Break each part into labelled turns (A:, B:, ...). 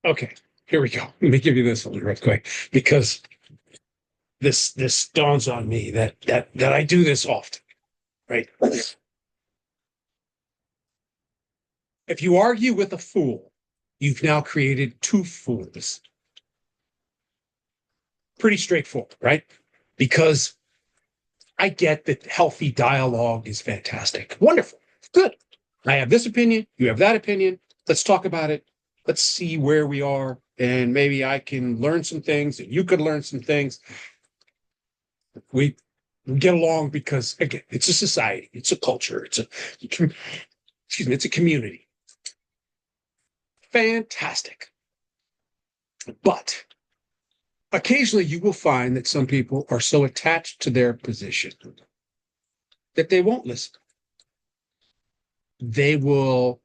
A: Okay, here we go. Let me give you this one real quick because this dawns on me that I do this often, right? If you argue with a fool, you've now created two fools. Pretty straightforward, right? Because I get that healthy dialogue is fantastic. Wonderful. Good. I have this opinion. You have that opinion. Let's talk about it. Let's see where we are. And maybe I can learn some things and you could learn some things. We get along because, again, it's a society, it's a culture, excuse me, it's a community. Fantastic. But occasionally you will find that some people are so attached to their position that they won't listen. They will,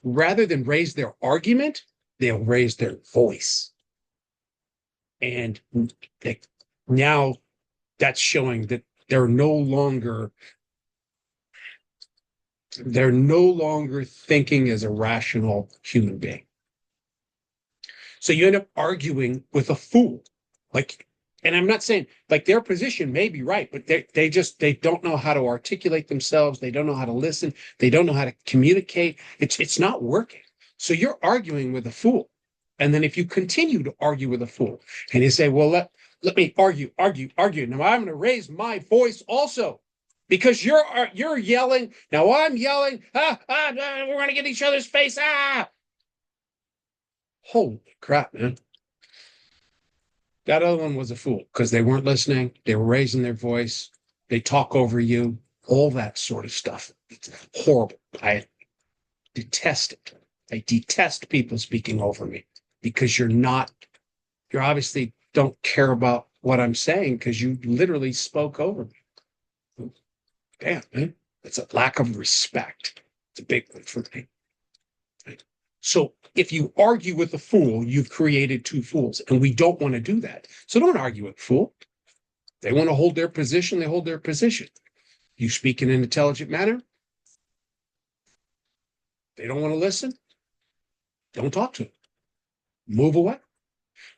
A: rather than raise their argument, they'll raise their voice. And now that's showing that they're no longer thinking as a rational human being. So you end up arguing with a fool. Like, and I'm not saying like their position may be right, but they don't know how to articulate themselves. They don't know how to listen. They don't know how to communicate. It's not working. So you're arguing with a fool. And then if you continue to argue with a fool and you say, well, let me argue. Now I'm going to raise my voice also because you're yelling. Now I'm yelling. We're going to get each other's face. Holy crap, man. That other one was a fool because they weren't listening. They were raising their voice. They talk over you, all that sort of stuff. It's horrible. I detest it. I detest people speaking over me because you obviously don't care about what I'm saying because you literally spoke over me. Damn, man. It's a lack of respect. It's a big one for me. So if you argue with a fool, you've created two fools, and we don't want to do that. So don't argue with a fool. They want to hold their position, they hold their position. You speak in an intelligent manner. They don't want to listen. Don't talk to them. Move away.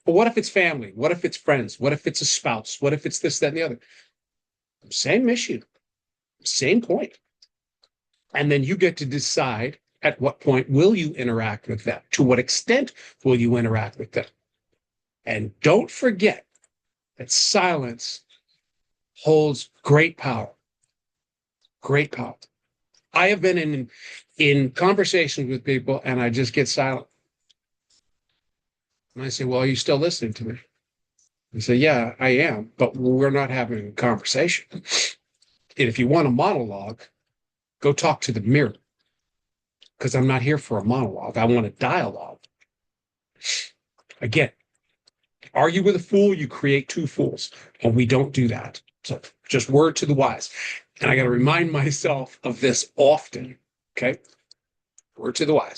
A: But what if it's family? What if it's friends? What if it's a spouse? What if it's this, that, and the other? Same issue, same point. And then you get to decide at what point will you interact with them? To what extent will you interact with them? And don't forget that silence holds great power. Great power. I have been in conversations with people and I just get silent. And I say, well, are you still listening to me? They say, yeah, I am, but we're not having a conversation. And if you want a monologue, go talk to the mirror. Because I'm not here for a monologue. I want a dialogue. Again, argue with a fool, you create two fools. And we don't do that. So just word to the wise. And I got to remind myself of this often. Okay? Word to the wise.